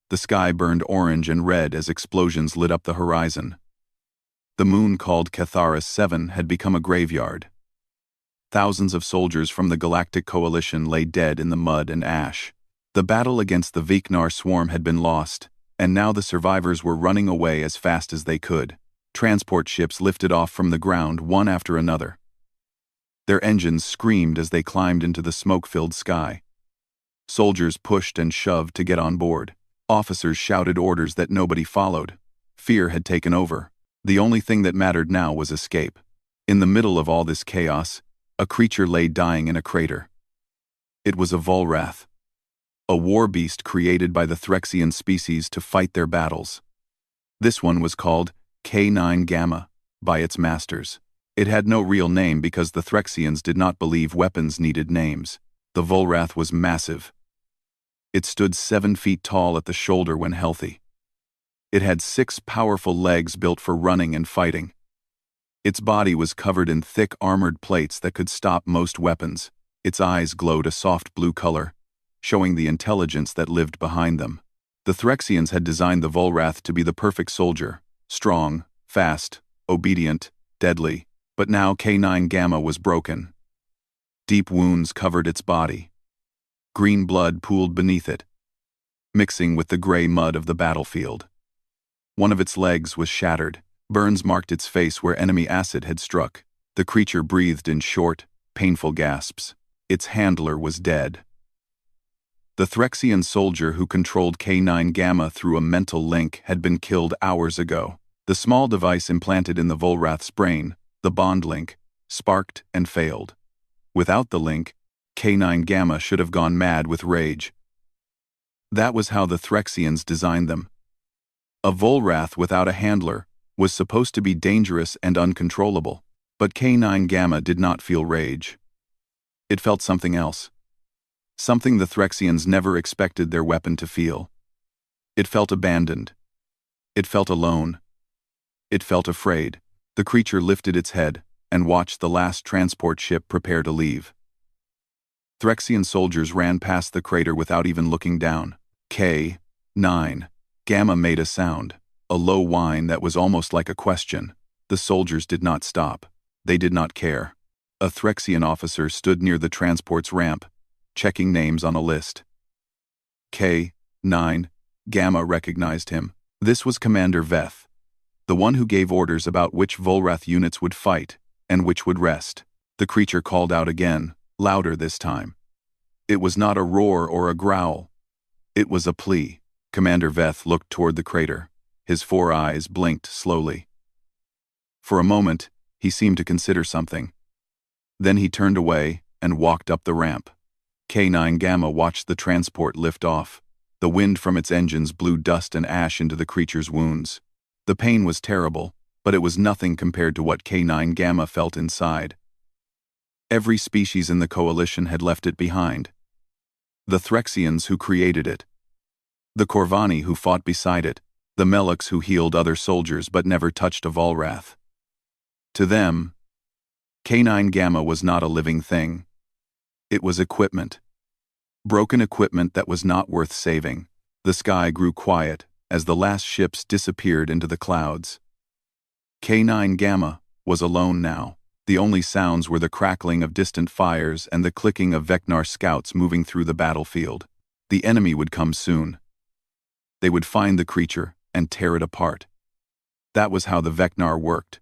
The sky burned orange and red as explosions lit up the horizon. The moon, called Catharis 7, had become a graveyard. Thousands of soldiers from the Galactic Coalition lay dead in the mud and ash. The battle against the Vecnar swarm had been lost, and now the survivors were running away as fast as they could. Transport ships lifted off from the ground one after another. Their engines screamed as they climbed into the smoke-filled sky. Soldiers pushed and shoved to get on board. Officers shouted orders that nobody followed. Fear had taken over. The only thing that mattered now was escape. In the middle of all this chaos, a creature lay dying in a crater. It was a Volrath, a war beast created by the Threxian species to fight their battles. This one was called K9 Gamma by its masters. It had no real name because the Threxians did not believe weapons needed names. The Volrath was massive. It stood 7 feet tall at the shoulder when healthy. It had 6 powerful legs built for running and fighting. Its body was covered in thick armored plates that could stop most weapons. Its eyes glowed a soft blue color, showing the intelligence that lived behind them. The Threxians had designed the Volrath to be the perfect soldier, strong, fast, obedient, deadly, but now K9 Gamma was broken. Deep wounds covered its body. Green blood pooled beneath it, mixing with the gray mud of the battlefield. One of its legs was shattered. Burns marked its face where enemy acid had struck. The creature breathed in short, painful gasps. Its handler was dead. The Threxian soldier who controlled K9 Gamma through a mental link had been killed hours ago. The small device implanted in the Volrath's brain, the bond link, sparked and failed. Without the link, K9 Gamma should have gone mad with rage. That was how the Threxians designed them. A Volrath without a handler was supposed to be dangerous and uncontrollable, but K9 Gamma did not feel rage. It felt something else. Something the Threxians never expected their weapon to feel. It felt abandoned. It felt alone. It felt afraid. The creature lifted its head and watched the last transport ship prepare to leave. Threxian soldiers ran past the crater without even looking down. K9 Gamma made a sound, a low whine that was almost like a question. The soldiers did not stop. They did not care. A Threxian officer stood near the transport's ramp, checking names on a list. K9 Gamma recognized him. This was Commander Veth, the one who gave orders about which Volrath units would fight and which would rest. The creature called out again, louder this time. It was not a roar or a growl. It was a plea. Commander Veth looked toward the crater. His 4 eyes blinked slowly. For a moment, he seemed to consider something. Then he turned away and walked up the ramp. K9 Gamma watched the transport lift off. The wind from its engines blew dust and ash into the creature's wounds. The pain was terrible, but it was nothing compared to what K9 Gamma felt inside. Every species in the Coalition had left it behind. The Threxians who created it. The Corvani who fought beside it. The Meleks who healed other soldiers but never touched a Volrath. To them, K9 Gamma was not a living thing. It was equipment. Broken equipment that was not worth saving. The sky grew quiet as the last ships disappeared into the clouds. K9 Gamma was alone now. The only sounds were the crackling of distant fires and the clicking of Vecnar scouts moving through the battlefield. The enemy would come soon. They would find the creature and tear it apart. That was how the Vecnar worked.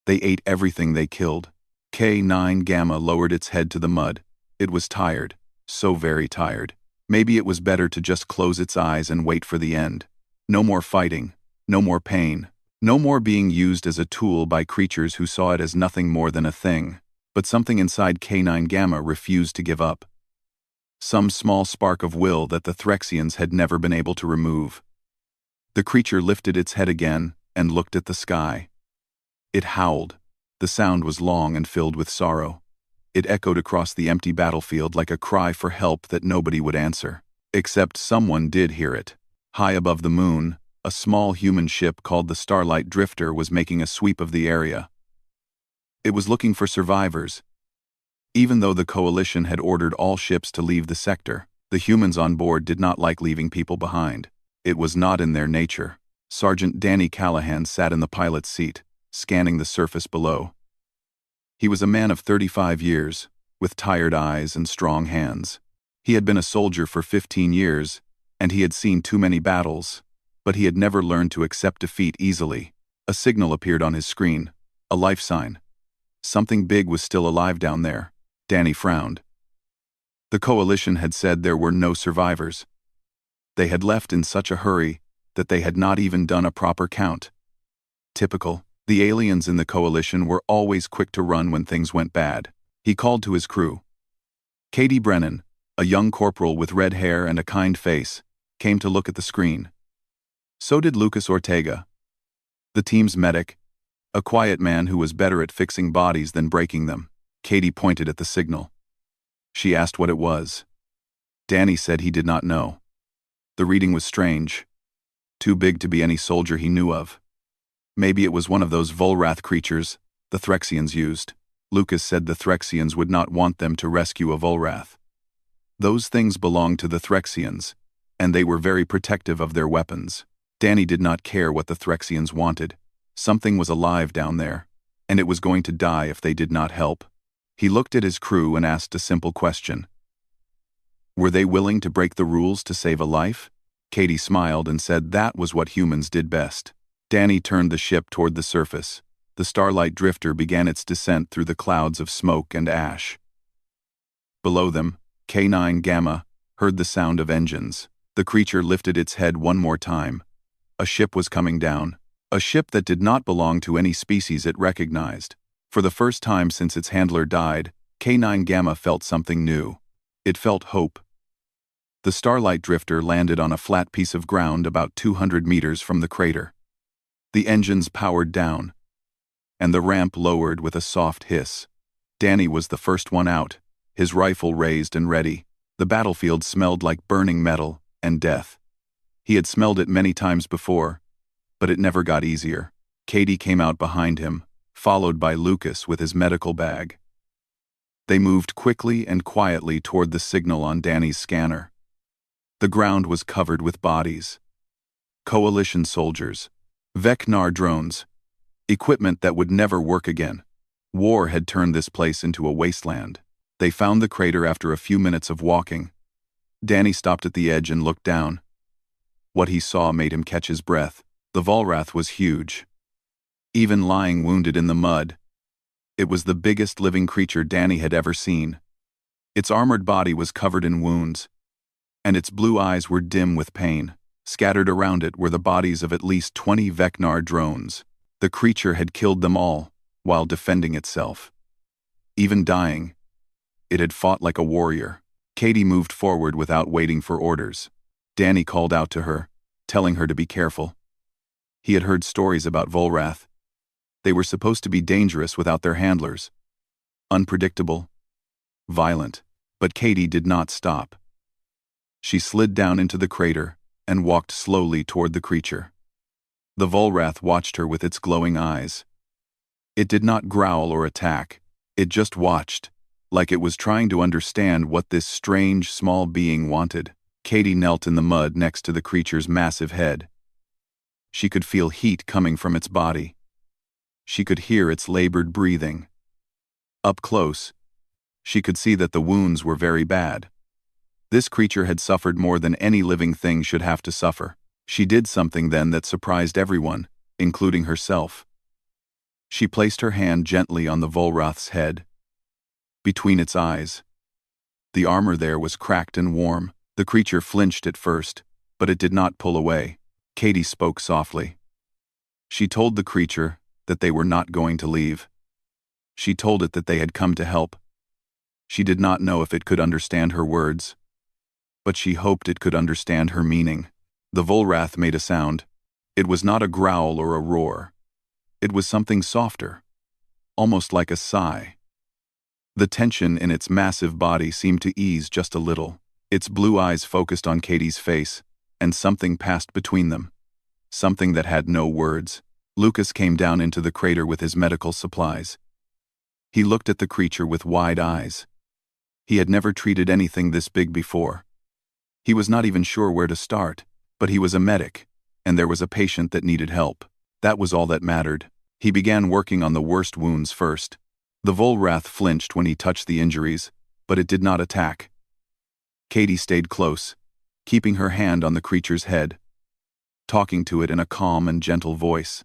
They ate everything they killed. K9 Gamma lowered its head to the mud. It was tired, so very tired. Maybe it was better to just close its eyes and wait for the end. No more fighting, no more pain, no more being used as a tool by creatures who saw it as nothing more than a thing. But something inside K9 Gamma refused to give up. Some small spark of will that the Threxians had never been able to remove. The creature lifted its head again and looked at the sky. It howled. The sound was long and filled with sorrow. It echoed across the empty battlefield like a cry for help that nobody would answer. Except someone did hear it. High above the moon, a small human ship called the Starlight Drifter was making a sweep of the area. It was looking for survivors. Even though the Coalition had ordered all ships to leave the sector, the humans on board did not like leaving people behind. It was not in their nature. Sergeant Danny Callahan sat in the pilot's seat, scanning the surface below. He was a man of 35 years, with tired eyes and strong hands. He had been a soldier for 15 years, and he had seen too many battles, but he had never learned to accept defeat easily. A signal appeared on his screen, a life sign. Something big was still alive down there. Danny frowned. The coalition had said there were no survivors. They had left in such a hurry that they had not even done a proper count. Typical. The aliens in the coalition were always quick to run when things went bad. He called to his crew. Katie Brennan, a young corporal with red hair and a kind face, came to look at the screen. So did Lucas Ortega, the team's medic, a quiet man who was better at fixing bodies than breaking them. Katie pointed at the signal. She asked what it was. Danny said he did not know. The reading was strange. Too big to be any soldier he knew of. Maybe it was one of those Volrath creatures the Threxians used. Lucas said the Threxians would not want them to rescue a Volrath. Those things belonged to the Threxians, and they were very protective of their weapons. Danny did not care what the Threxians wanted. Something was alive down there, and it was going to die if they did not help. He looked at his crew and asked a simple question. Were they willing to break the rules to save a life? Katie smiled and said that was what humans did best. Danny turned the ship toward the surface. The Starlight Drifter began its descent through the clouds of smoke and ash. Below them, K9 Gamma heard the sound of engines. The creature lifted its head one more time. A ship was coming down. A ship that did not belong to any species it recognized. For the first time since its handler died, K9 Gamma felt something new. It felt hope. The Starlight Drifter landed on a flat piece of ground about 200 meters from the crater. The engines powered down, and the ramp lowered with a soft hiss. Danny was the first one out, his rifle raised and ready. The battlefield smelled like burning metal and death. He had smelled it many times before, but it never got easier. Katie came out behind him, followed by Lucas with his medical bag. They moved quickly and quietly toward the signal on Danny's scanner. The ground was covered with bodies. Coalition soldiers. Vecnar drones. Equipment that would never work again. War had turned this place into a wasteland. They found the crater after a few minutes of walking. Danny stopped at the edge and looked down. What he saw made him catch his breath. The Volrath was huge. Even lying wounded in the mud, it was the biggest living creature Danny had ever seen. Its armored body was covered in wounds, and its blue eyes were dim with pain. Scattered around it were the bodies of at least 20 Vecnar drones. The creature had killed them all, while defending itself. Even dying, it had fought like a warrior. Katie moved forward without waiting for orders. Danny called out to her, telling her to be careful. He had heard stories about Volrath. They were supposed to be dangerous without their handlers. Unpredictable, violent, but Katie did not stop. She slid down into the crater and walked slowly toward the creature. The Volrath watched her with its glowing eyes. It did not growl or attack. It just watched, like it was trying to understand what this strange, small being wanted. Katie knelt in the mud next to the creature's massive head. She could feel heat coming from its body. She could hear its labored breathing. Up close, she could see that the wounds were very bad. This creature had suffered more than any living thing should have to suffer. She did something then that surprised everyone, including herself. She placed her hand gently on the Volrath's head, between its eyes. The armor there was cracked and warm. The creature flinched at first, but it did not pull away. Katie spoke softly. She told the creature that they were not going to leave. She told it that they had come to help. She did not know if it could understand her words, but she hoped it could understand her meaning. The Volrath made a sound. It was not a growl or a roar. It was something softer, almost like a sigh. The tension in its massive body seemed to ease just a little. Its blue eyes focused on Katie's face, and something passed between them. Something that had no words. Lucas came down into the crater with his medical supplies. He looked at the creature with wide eyes. He had never treated anything this big before. He was not even sure where to start. But he was a medic, and there was a patient that needed help. That was all that mattered. He began working on the worst wounds first. The Volrath flinched when he touched the injuries, but it did not attack. Katie stayed close, keeping her hand on the creature's head, talking to it in a calm and gentle voice.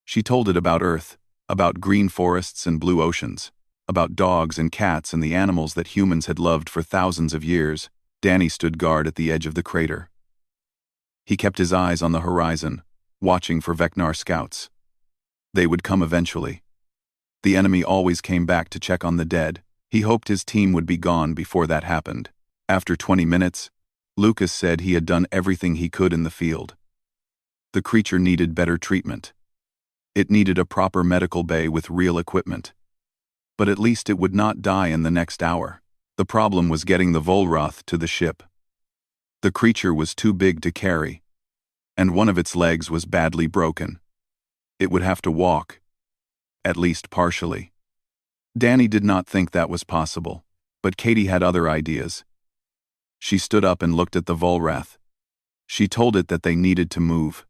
She told it about Earth, about green forests and blue oceans, about dogs and cats and the animals that humans had loved for thousands of years. Danny stood guard at the edge of the crater. He kept his eyes on the horizon, watching for Vecnar scouts. They would come eventually. The enemy always came back to check on the dead. He hoped his team would be gone before that happened. After 20 minutes, Lucas said he had done everything he could in the field. The creature needed better treatment. It needed a proper medical bay with real equipment. But at least it would not die in the next hour. The problem was getting the Volrath to the ship. The creature was too big to carry, and one of its legs was badly broken. It would have to walk, at least partially. Danny did not think that was possible, but Katie had other ideas. She stood up and looked at the Volrath. She told it that they needed to move.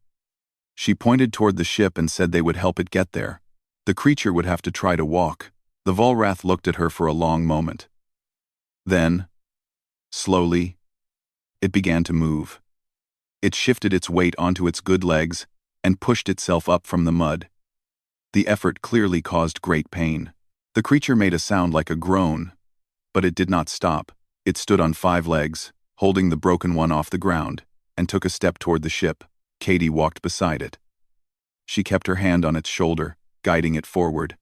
She pointed toward the ship and said they would help it get there. The creature would have to try to walk. The Volrath looked at her for a long moment. Then, slowly, it began to move. It shifted its weight onto its good legs and pushed itself up from the mud. The effort clearly caused great pain. The creature made a sound like a groan, but it did not stop. It stood on 5 legs, holding the broken one off the ground, and took a step toward the ship. Katie walked beside it. She kept her hand on its shoulder, guiding it forward.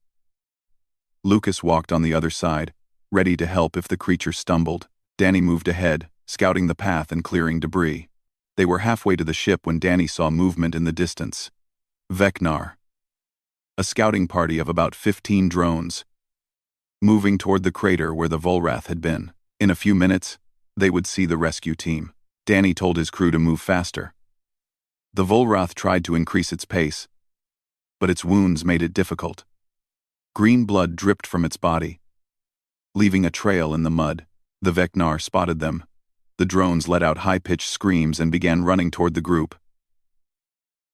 Lucas walked on the other side, ready to help if the creature stumbled. Danny moved ahead, scouting the path and clearing debris. They were halfway to the ship when Danny saw movement in the distance. Vecnar. A scouting party of about 15 drones, moving toward the crater where the Volrath had been. In a few minutes, they would see the rescue team. Danny told his crew to move faster. The Volrath tried to increase its pace, but its wounds made it difficult. Green blood dripped from its body, leaving a trail in the mud. The Vecnar spotted them. The drones let out high-pitched screams and began running toward the group.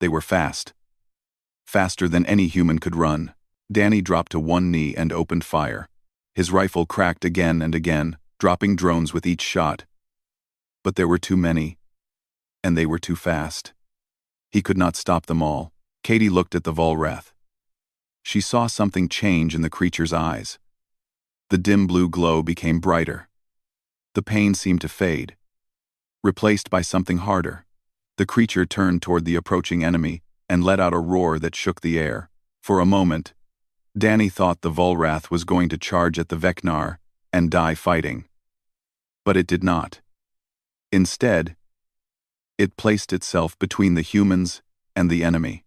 They were fast. Faster than any human could run. Danny dropped to one knee and opened fire. His rifle cracked again and again, dropping drones with each shot. But there were too many, and they were too fast. He could not stop them all. Katie looked at the Volrath. She saw something change in the creature's eyes. The dim blue glow became brighter. The pain seemed to fade, replaced by something harder. The creature turned toward the approaching enemy and let out a roar that shook the air. For a moment, Danny thought the Volrath was going to charge at the Vecnar and die fighting. But it did not. Instead, it placed itself between the humans and the enemy.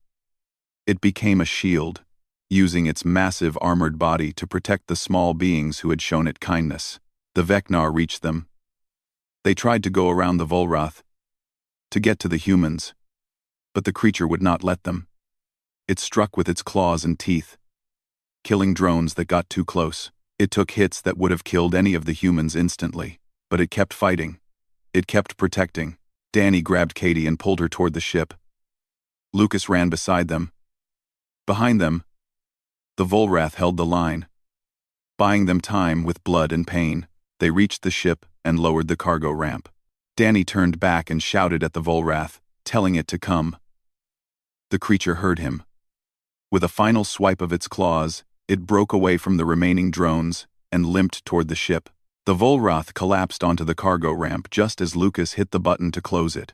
It became a shield, using its massive armored body to protect the small beings who had shown it kindness. The Vecnar reached them. They tried to go around the Volrath, to get to the humans, but the creature would not let them. It struck with its claws and teeth, killing drones that got too close. It took hits that would have killed any of the humans instantly, but it kept fighting. It kept protecting. Danny grabbed Katie and pulled her toward the ship. Lucas ran beside them. Behind them, the Volrath held the line, buying them time with blood and pain. They reached the ship and lowered the cargo ramp. Danny turned back and shouted at the Volrath, telling it to come. The creature heard him. With a final swipe of its claws, it broke away from the remaining drones and limped toward the ship. The Volrath collapsed onto the cargo ramp just as Lucas hit the button to close it.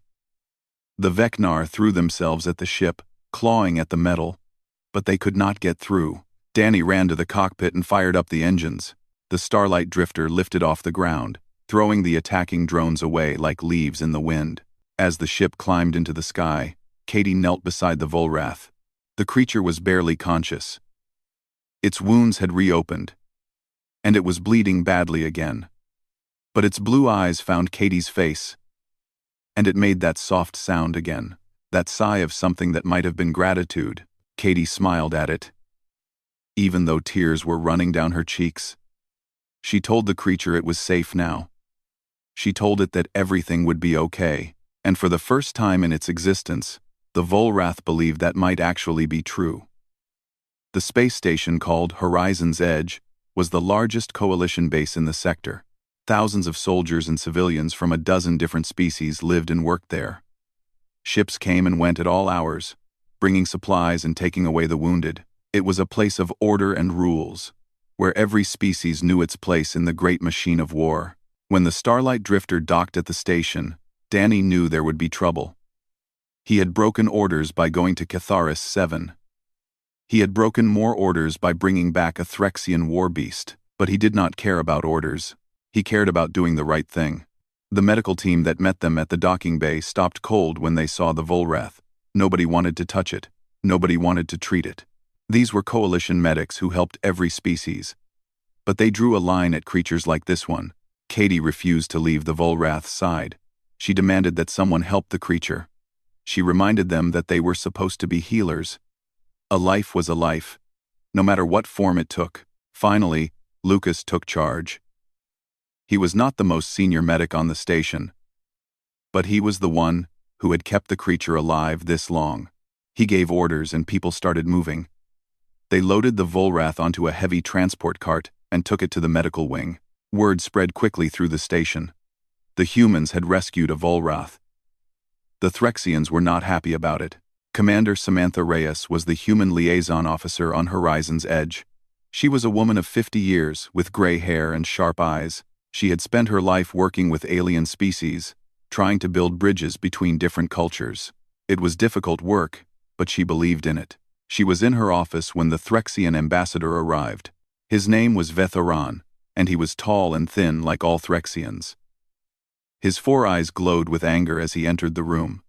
The Vecnar threw themselves at the ship, clawing at the metal, but they could not get through. Danny ran to the cockpit and fired up the engines. The Starlight Drifter lifted off the ground, throwing the attacking drones away like leaves in the wind. As the ship climbed into the sky, Katie knelt beside the Volrath. The creature was barely conscious. Its wounds had reopened, and it was bleeding badly again. But its blue eyes found Katie's face, and it made that soft sound again, that sigh of something that might have been gratitude. Katie smiled at it, even though tears were running down her cheeks. She told the creature it was safe now. She told it that everything would be okay, And for the first time in its existence, the Volrath believed that might actually be true. The space station called Horizon's Edge was the largest coalition base in the sector. Thousands of soldiers and civilians from a dozen different species lived and worked there. Ships came and went at all hours, bringing supplies and taking away the wounded. It was a place of order and rules, where every species knew its place in the great machine of war. When the Starlight Drifter docked at the station, Danny knew there would be trouble. He had broken orders by going to Catharis 7. He had broken more orders by bringing back a Threxian war beast, but he did not care about orders. He cared about doing the right thing. The medical team that met them at the docking bay stopped cold when they saw the Volrath. Nobody wanted to touch it. Nobody wanted to treat it. These were coalition medics who helped every species. But they drew a line at creatures like this one. Katie refused to leave the Volrath's side. She demanded that someone help the creature. She reminded them that they were supposed to be healers. A life was a life, no matter what form it took. Finally, Lucas took charge. He was not the most senior medic on the station, but he was the one who had kept the creature alive this long. He gave orders and people started moving. They loaded the Volrath onto a heavy transport cart and took it to the medical wing. Word spread quickly through the station. The humans had rescued a Volrath. The Threxians were not happy about it. Commander Samantha Reyes was the human liaison officer on Horizon's Edge. She was a woman of 50 years, with gray hair and sharp eyes. She had spent her life working with alien species, trying to build bridges between different cultures. It was difficult work, but she believed in it. She was in her office when the Threxian ambassador arrived. His name was Vetharan, and he was tall and thin like all Threxians. His 4 eyes glowed with anger as he entered the room.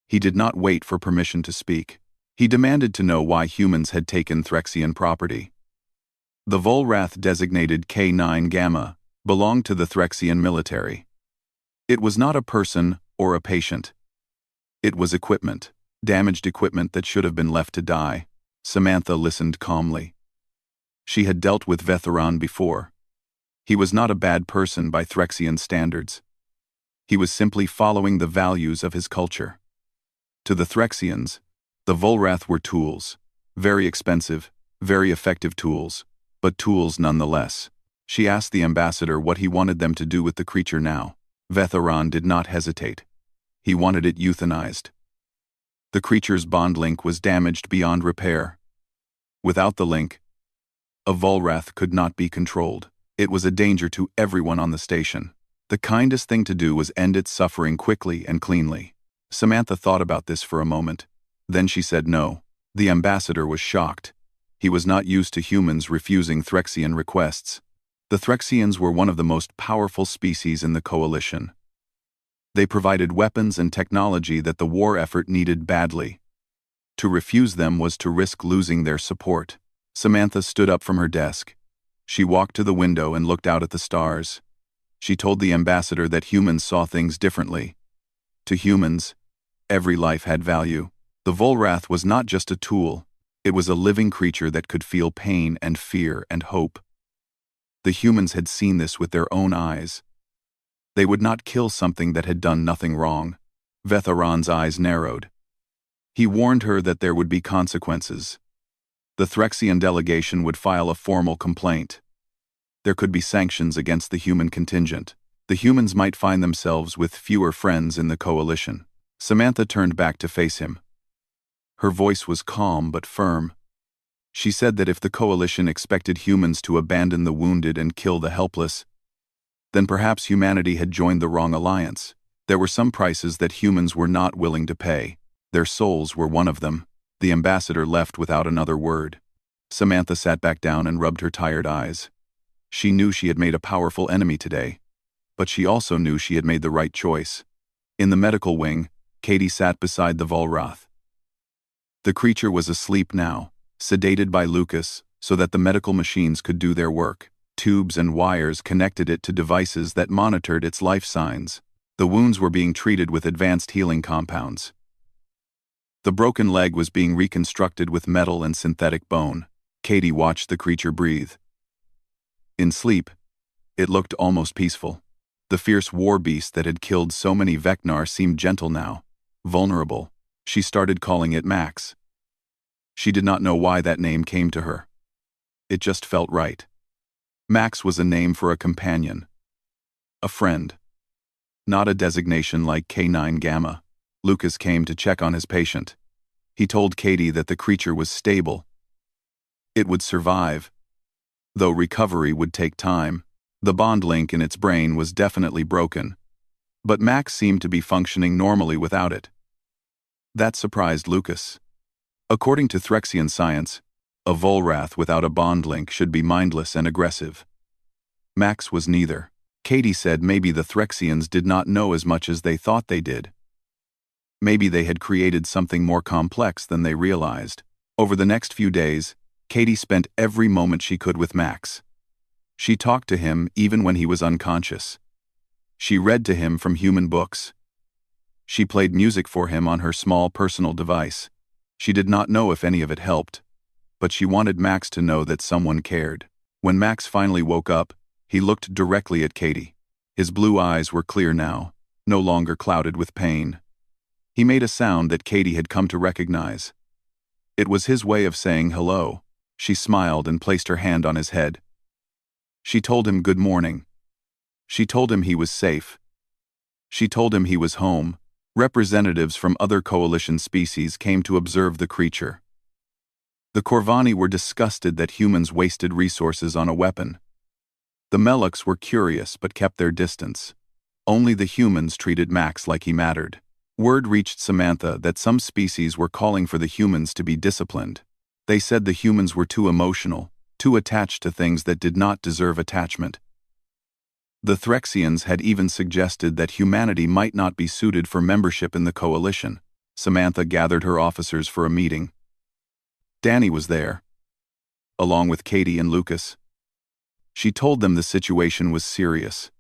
He did not wait for permission to speak. He demanded to know why humans had taken Threxian property. The Volrath designated K9 Gamma belonged to the Threxian military. It was not a person or a patient. It was equipment, damaged equipment that should have been left to die. Samantha listened calmly. She had dealt with Vetharan before. He was not a bad person by Threxian standards. He was simply following the values of his culture. To the Threxians, the Volrath were tools. Very expensive, very effective tools, but tools nonetheless. She asked the ambassador what he wanted them to do with the creature now. Vetharan did not hesitate. He wanted it euthanized. The creature's bond link was damaged beyond repair. Without the link, a Volrath could not be controlled. It was a danger to everyone on the station. The kindest thing to do was end its suffering quickly and cleanly. Samantha thought about this for a moment. Then she said no. The ambassador was shocked. He was not used to humans refusing Threxian requests. The Threxians were one of the most powerful species in the coalition. They provided weapons and technology that the war effort needed badly. To refuse them was to risk losing their support. Samantha stood up from her desk. She walked to the window and looked out at the stars. She told the ambassador that humans saw things differently. To humans, every life had value. The Volrath was not just a tool. It was a living creature that could feel pain and fear and hope. The humans had seen this with their own eyes. They would not kill something that had done nothing wrong. Vetharan's eyes narrowed. He warned her that there would be consequences. The Threxian delegation would file a formal complaint. There could be sanctions against the human contingent. The humans might find themselves with fewer friends in the coalition. Samantha turned back to face him. Her voice was calm but firm. She said that if the coalition expected humans to abandon the wounded and kill the helpless, then perhaps humanity had joined the wrong alliance. There were some prices that humans were not willing to pay. Their souls were one of them. The ambassador left without another word. Samantha sat back down and rubbed her tired eyes. She knew she had made a powerful enemy today, but she also knew she had made the right choice. In the medical wing, Katie sat beside the Volrath. The creature was asleep now, sedated by Lucas so that the medical machines could do their work. Tubes and wires connected it to devices that monitored its life signs. The wounds were being treated with advanced healing compounds. The broken leg was being reconstructed with metal and synthetic bone. Katie watched the creature breathe. In sleep, it looked almost peaceful. The fierce war beast that had killed so many Vecnar seemed gentle now, vulnerable. She started calling it Max. She did not know why that name came to her. It just felt right. Max was a name for a companion. A friend. Not a designation like K9 Gamma. Lucas came to check on his patient. He told Katie that the creature was stable. It would survive, though recovery would take time. The bond link in its brain was definitely broken, but Max seemed to be functioning normally without it. That surprised Lucas. According to Threxian science, a Volrath without a bond link should be mindless and aggressive. Max was neither. Katie said maybe the Threxians did not know as much as they thought they did. Maybe they had created something more complex than they realized. Over the next few days, Katie spent every moment she could with Max. She talked to him even when he was unconscious. She read to him from human books. She played music for him on her small personal device. She did not know if any of it helped, but she wanted Max to know that someone cared. When Max finally woke up, he looked directly at Katie. His blue eyes were clear now, no longer clouded with pain. He made a sound that Katie had come to recognize. It was his way of saying hello. She smiled and placed her hand on his head. She told him good morning. She told him he was safe. She told him he was home. Representatives from other coalition species came to observe the creature. The Corvani were disgusted that humans wasted resources on a weapon. The Melux were curious but kept their distance. Only the humans treated Max like he mattered. Word reached Samantha that some species were calling for the humans to be disciplined. They said the humans were too emotional, too attached to things that did not deserve attachment. The Threxians had even suggested that humanity might not be suited for membership in the coalition. Samantha gathered her officers for a meeting. Danny was there, along with Katie and Lucas. She told them the situation was serious.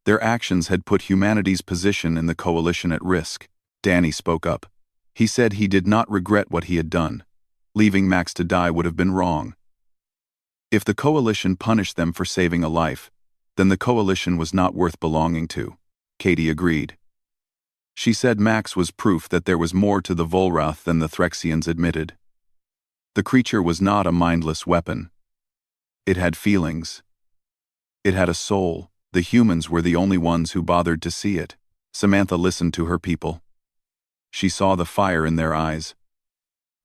Their actions had put humanity's position in the coalition at risk. Danny spoke up. He said he did not regret what he had done. Leaving Max to die would have been wrong. If the coalition punished them for saving a life, then the coalition was not worth belonging to. Katie agreed. She said Max was proof that there was more to the Volrath than the Threxians admitted. The creature was not a mindless weapon. It had feelings. It had a soul. The humans were the only ones who bothered to see it. Samantha listened to her people. She saw the fire in their eyes.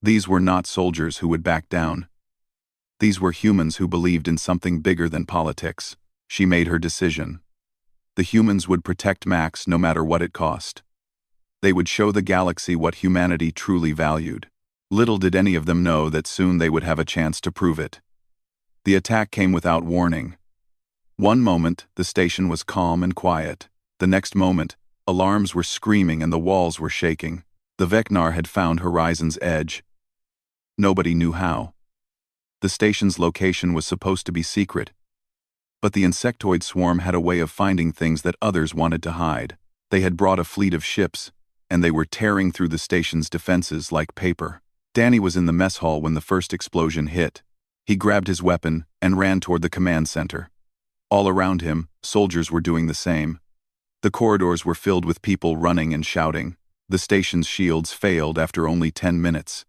These were not soldiers who would back down. These were humans who believed in something bigger than politics. She made her decision. The humans would protect Max no matter what it cost. They would show the galaxy what humanity truly valued. Little did any of them know that soon they would have a chance to prove it. The attack came without warning. One moment, the station was calm and quiet. The next moment, alarms were screaming and the walls were shaking. The Vecnar had found Horizon's edge. Nobody knew how. The station's location was supposed to be secret. But the insectoid swarm had a way of finding things that others wanted to hide. They had brought a fleet of ships, and they were tearing through the station's defenses like paper. Danny was in the mess hall when the first explosion hit. He grabbed his weapon and ran toward the command center. All around him, soldiers were doing the same. The corridors were filled with people running and shouting. The station's shields failed after only 10 minutes.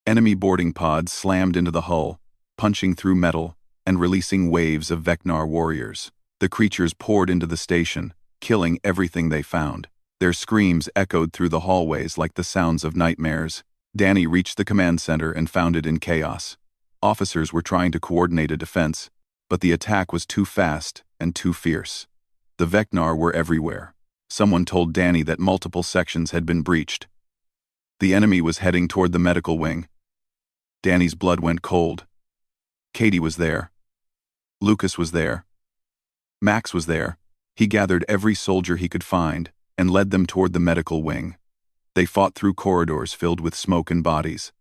Enemy boarding pods slammed into the hull, punching through metal and releasing waves of Vecnar warriors. The creatures poured into the station, killing everything they found. Their screams echoed through the hallways like the sounds of nightmares. Danny reached the command center and found it in chaos. Officers were trying to coordinate a defense, but the attack was too fast and too fierce. The Vecnar were everywhere. Someone told Danny that multiple sections had been breached. The enemy was heading toward the medical wing. Danny's blood went cold. Katie was there. Lucas was there. Max was there. He gathered every soldier he could find and led them toward the medical wing. They fought through corridors filled with smoke and bodies.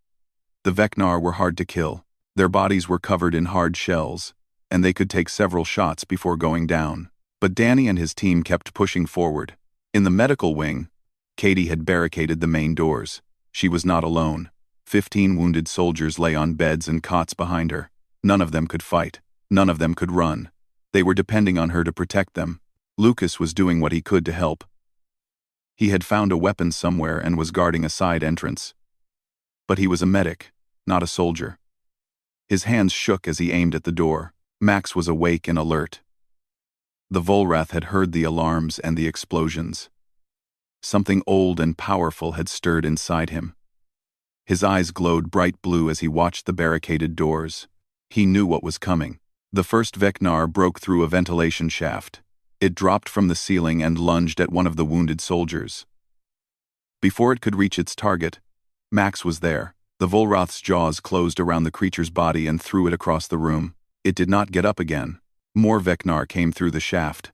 The Vecnar were hard to kill. Their bodies were covered in hard shells, and they could take several shots before going down. But Danny and his team kept pushing forward. In the medical wing, Katie had barricaded the main doors. She was not alone. 15 wounded soldiers lay on beds and cots behind her. None of them could fight. None of them could run. They were depending on her to protect them. Lucas was doing what he could to help. He had found a weapon somewhere and was guarding a side entrance. But he was a medic, not a soldier. His hands shook as he aimed at the door. Max was awake and alert. The Volrath had heard the alarms and the explosions. Something old and powerful had stirred inside him. His eyes glowed bright blue as he watched the barricaded doors. He knew what was coming. The first Vecnar broke through a ventilation shaft. It dropped from the ceiling and lunged at one of the wounded soldiers. Before it could reach its target, Max was there. The Volrath's jaws closed around the creature's body and threw it across the room. It did not get up again. More Vecnar came through the shaft.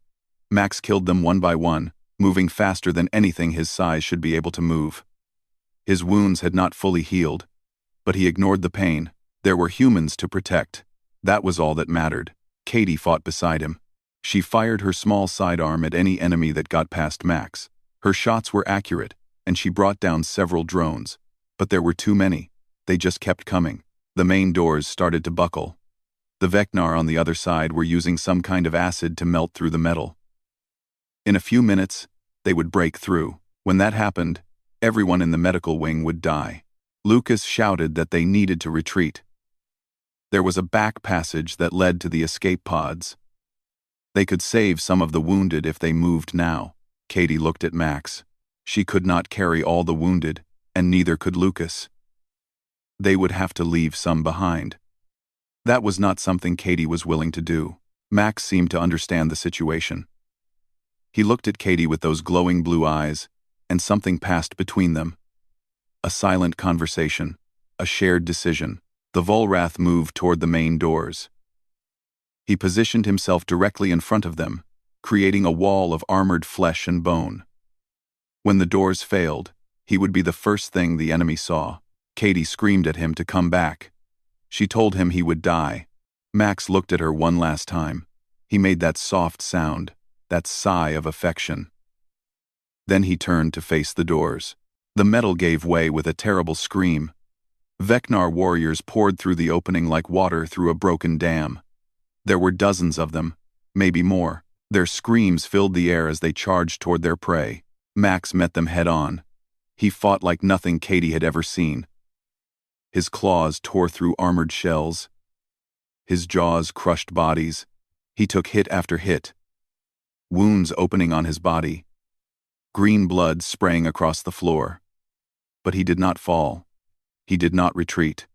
Max killed them one by one, moving faster than anything his size should be able to move. His wounds had not fully healed, but he ignored the pain. There were humans to protect. That was all that mattered. Katie fought beside him. She fired her small sidearm at any enemy that got past Max. Her shots were accurate, and she brought down several drones. But there were too many. They just kept coming. The main doors started to buckle. The Vecnar on the other side were using some kind of acid to melt through the metal. In a few minutes, they would break through. When that happened, everyone in the medical wing would die. Lucas shouted that they needed to retreat. There was a back passage that led to the escape pods. They could save some of the wounded if they moved now. Katie looked at Max. She could not carry all the wounded, and neither could Lucas. They would have to leave some behind. That was not something Katie was willing to do. Max seemed to understand the situation. He looked at Katie with those glowing blue eyes, and something passed between them. A silent conversation, a shared decision. The Volrath moved toward the main doors. He positioned himself directly in front of them, creating a wall of armored flesh and bone. When the doors failed, he would be the first thing the enemy saw. Katie screamed at him to come back. She told him he would die. Max looked at her one last time. He made that soft sound, that sigh of affection. Then he turned to face the doors. The metal gave way with a terrible scream. Vecnar warriors poured through the opening like water through a broken dam. There were dozens of them, maybe more. Their screams filled the air as they charged toward their prey. Max met them head-on. He fought like nothing Katie had ever seen. His claws tore through armored shells. His jaws crushed bodies. He took hit after hit. Wounds opening on his body. Green blood spraying across the floor. But he did not fall. He did not retreat.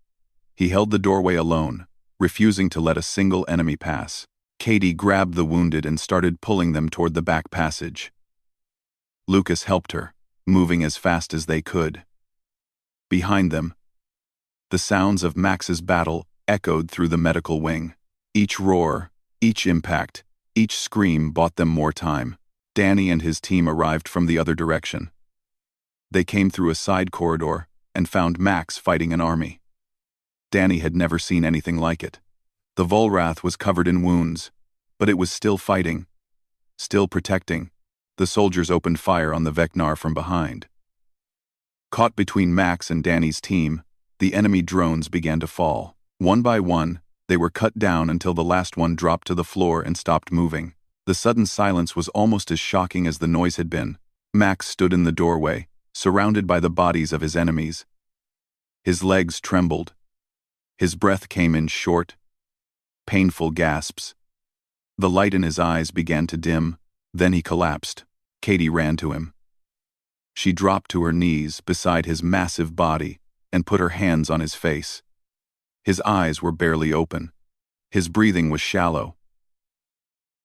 He held the doorway alone, refusing to let a single enemy pass. Katie grabbed the wounded and started pulling them toward the back passage. Lucas helped her, moving as fast as they could. Behind them, the sounds of Max's battle echoed through the medical wing. Each roar, each impact, each scream bought them more time. Danny and his team arrived from the other direction. They came through a side corridor and found Max fighting an army. Danny had never seen anything like it. The Volrath was covered in wounds, but it was still fighting, still protecting. The soldiers opened fire on the Vecnar from behind. Caught between Max and Danny's team, the enemy drones began to fall. One by one, they were cut down until the last one dropped to the floor and stopped moving. The sudden silence was almost as shocking as the noise had been. Max stood in the doorway, surrounded by the bodies of his enemies. His legs trembled. His breath came in short, painful gasps. The light in his eyes began to dim, then he collapsed. Katie ran to him. She dropped to her knees beside his massive body and put her hands on his face. His eyes were barely open. His breathing was shallow.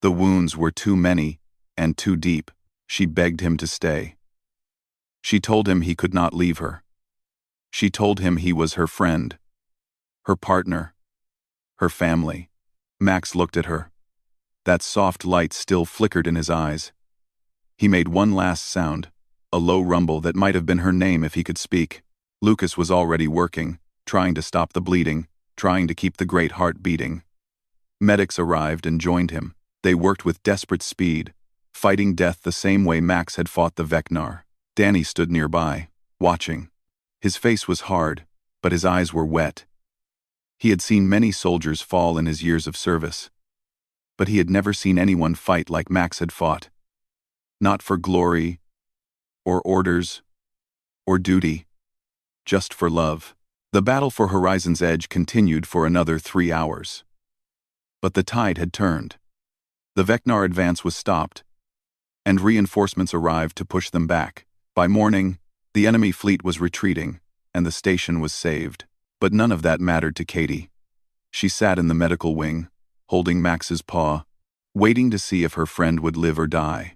The wounds were too many and too deep. She begged him to stay. She told him he could not leave her. She told him he was her friend, her partner, her family. Max looked at her. That soft light still flickered in his eyes. He made one last sound, a low rumble that might have been her name if he could speak. Lucas was already working, trying to stop the bleeding, trying to keep the great heart beating. Medics arrived and joined him. They worked with desperate speed, fighting death the same way Max had fought the Vecnar. Danny stood nearby, watching. His face was hard, but his eyes were wet. He had seen many soldiers fall in his years of service, but he had never seen anyone fight like Max had fought. Not for glory, or orders, or duty, just for love. The battle for Horizon's Edge continued for another 3 hours. But the tide had turned. The Vecnar advance was stopped, and reinforcements arrived to push them back. By morning, the enemy fleet was retreating, and the station was saved. But none of that mattered to Katie. She sat in the medical wing, holding Max's paw, waiting to see if her friend would live or die.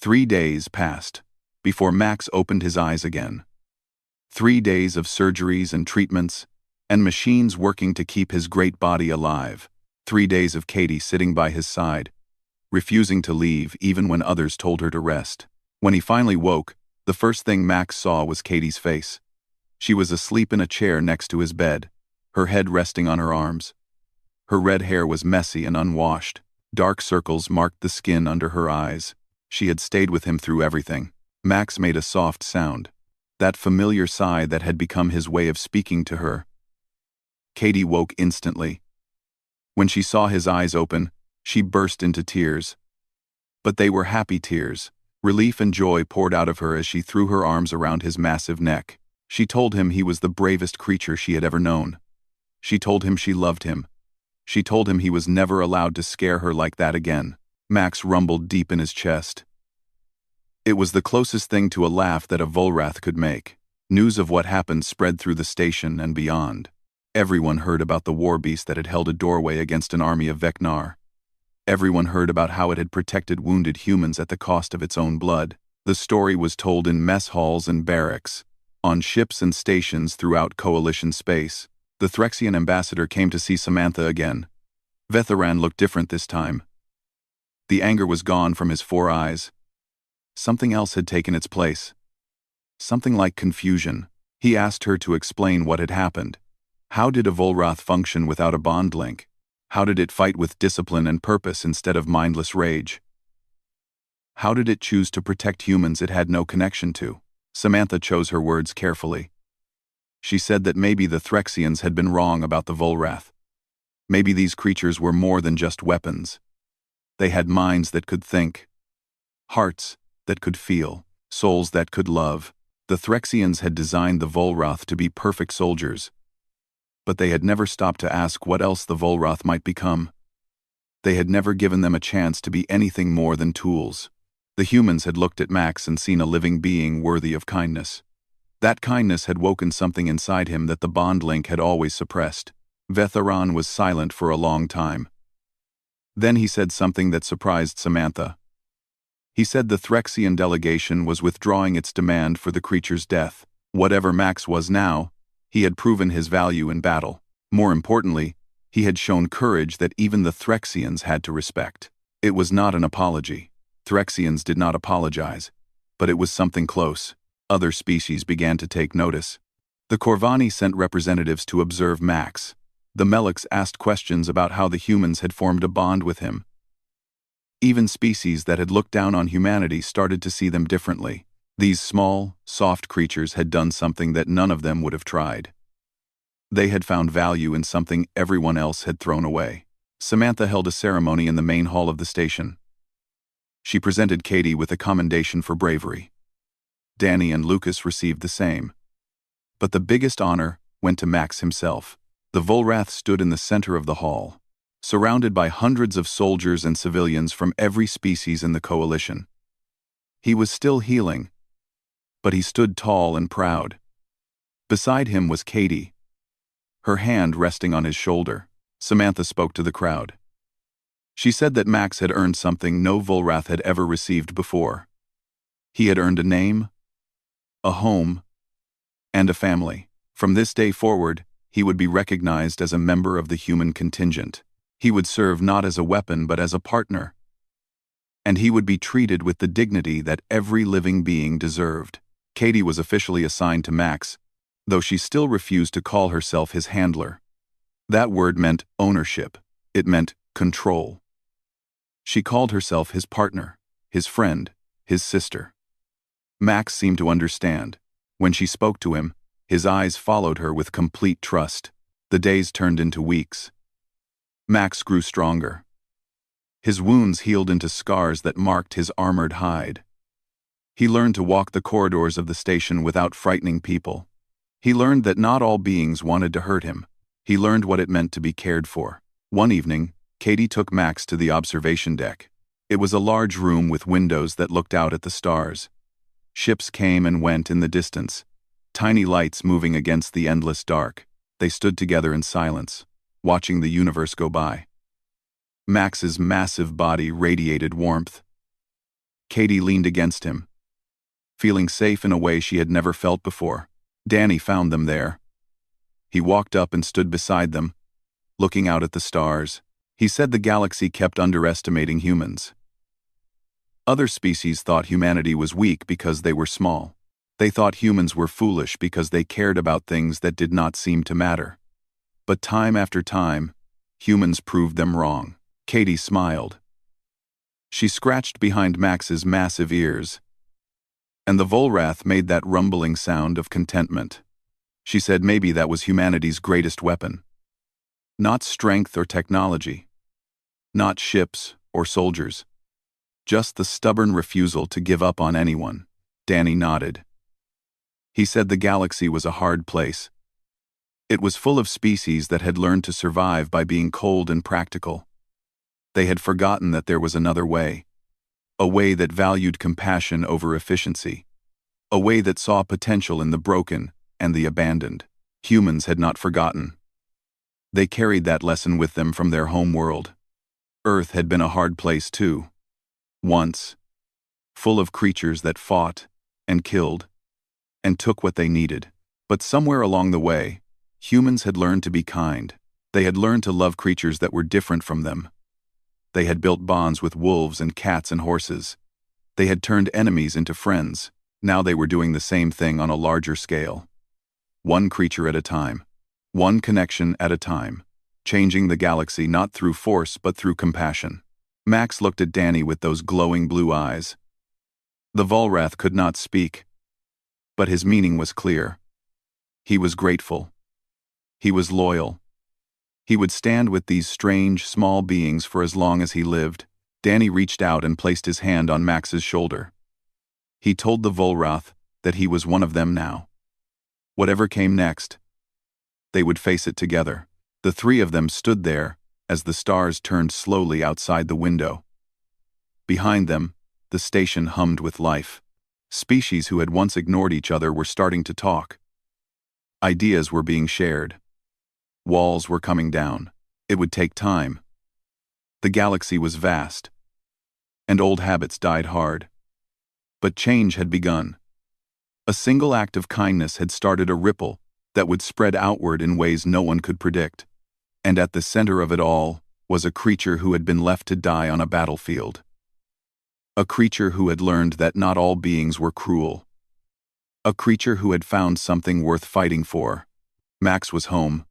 3 days passed before Max opened his eyes again. 3 days of surgeries and treatments, and machines working to keep his great body alive. 3 days of Katie sitting by his side, refusing to leave even when others told her to rest. When he finally woke, the first thing Max saw was Katie's face. She was asleep in a chair next to his bed, her head resting on her arms. Her red hair was messy and unwashed. Dark circles marked the skin under her eyes. She had stayed with him through everything. Max made a soft sound, that familiar sigh that had become his way of speaking to her. Katie woke instantly. When she saw his eyes open, she burst into tears. But they were happy tears. Relief and joy poured out of her as she threw her arms around his massive neck. She told him he was the bravest creature she had ever known. She told him she loved him. She told him he was never allowed to scare her like that again. Max rumbled deep in his chest. It was the closest thing to a laugh that a Volrath could make. News of what happened spread through the station and beyond. Everyone heard about the war beast that had held a doorway against an army of Vecnar. Everyone heard about how it had protected wounded humans at the cost of its own blood. The story was told in mess halls and barracks, on ships and stations throughout Coalition space. The Threxian ambassador came to see Samantha again. Vetheran looked different this time. The anger was gone from his 4 eyes. Something else had taken its place. Something like confusion. He asked her to explain what had happened. How did a Volrath function without a bond link? How did it fight with discipline and purpose instead of mindless rage? How did it choose to protect humans it had no connection to? Samantha chose her words carefully. She said that maybe the Threxians had been wrong about the Volrath. Maybe these creatures were more than just weapons. They had minds that could think, hearts that could feel, souls that could love. The Threxians had designed the Volrath to be perfect soldiers, but they had never stopped to ask what else the Volrath might become. They had never given them a chance to be anything more than tools. The humans had looked at Max and seen a living being worthy of kindness. That kindness had woken something inside him that the bond link had always suppressed. Vetheran was silent for a long time. Then he said something that surprised Samantha. He said the Threxian delegation was withdrawing its demand for the creature's death. Whatever Max was now, he had proven his value in battle. More importantly, he had shown courage that even the Threxians had to respect. It was not an apology. Threxians did not apologize, but it was something close. Other species began to take notice. The Corvani sent representatives to observe Max. The Meleks asked questions about how the humans had formed a bond with him. Even species that had looked down on humanity started to see them differently. These small, soft creatures had done something that none of them would have tried. They had found value in something everyone else had thrown away. Samantha held a ceremony in the main hall of the station. She presented Katie with a commendation for bravery. Danny and Lucas received the same. But the biggest honor went to Max himself. The Volrath stood in the center of the hall, surrounded by hundreds of soldiers and civilians from every species in the coalition. He was still healing, but he stood tall and proud. Beside him was Katie, her hand resting on his shoulder. Samantha spoke to the crowd. She said that Max had earned something no Volrath had ever received before. He had earned a name, a home, and a family. From this day forward, he would be recognized as a member of the human contingent. He would serve not as a weapon but as a partner. And he would be treated with the dignity that every living being deserved. Katie was officially assigned to Max, though she still refused to call herself his handler. That word meant ownership. It meant control. She called herself his partner, his friend, his sister. Max seemed to understand. When she spoke to him, his eyes followed her with complete trust. The days turned into weeks. Max grew stronger. His wounds healed into scars that marked his armored hide. He learned to walk the corridors of the station without frightening people. He learned that not all beings wanted to hurt him. He learned what it meant to be cared for. One evening, Katie took Max to the observation deck. It was a large room with windows that looked out at the stars. Ships came and went in the distance, tiny lights moving against the endless dark. They stood together in silence, watching the universe go by. Max's massive body radiated warmth. Katie leaned against him, feeling safe in a way she had never felt before. Danny found them there. He walked up and stood beside them, looking out at the stars. He said the galaxy kept underestimating humans. Other species thought humanity was weak because they were small. They thought humans were foolish because they cared about things that did not seem to matter. But time after time, humans proved them wrong. Katie smiled. She scratched behind Max's massive ears, and the Volrath made that rumbling sound of contentment. She said maybe that was humanity's greatest weapon. Not strength or technology. Not ships or soldiers. Just the stubborn refusal to give up on anyone. Danny nodded. He said the galaxy was a hard place. It was full of species that had learned to survive by being cold and practical. They had forgotten that there was another way. A way that valued compassion over efficiency. A way that saw potential in the broken and the abandoned. Humans had not forgotten. They carried that lesson with them from their home world. Earth had been a hard place too. Once. Full of creatures that fought and killed and took what they needed. But somewhere along the way, humans had learned to be kind. They had learned to love creatures that were different from them. They had built bonds with wolves and cats and horses. They had turned enemies into friends. Now they were doing the same thing on a larger scale. One creature at a time. One connection at a time. Changing the galaxy not through force but through compassion. Max looked at Danny with those glowing blue eyes. The Volrath could not speak, but his meaning was clear. He was grateful. He was loyal. He would stand with these strange, small beings for as long as he lived. Danny reached out and placed his hand on Max's shoulder. He told the Volrath that he was one of them now. Whatever came next, they would face it together. The three of them stood there as the stars turned slowly outside the window. Behind them, the station hummed with life. Species who had once ignored each other were starting to talk. Ideas were being shared. Walls were coming down. It would take time. The galaxy was vast, and old habits died hard. But change had begun. A single act of kindness had started a ripple that would spread outward in ways no one could predict. And at the center of it all was a creature who had been left to die on a battlefield. A creature who had learned that not all beings were cruel. A creature who had found something worth fighting for. Max was home.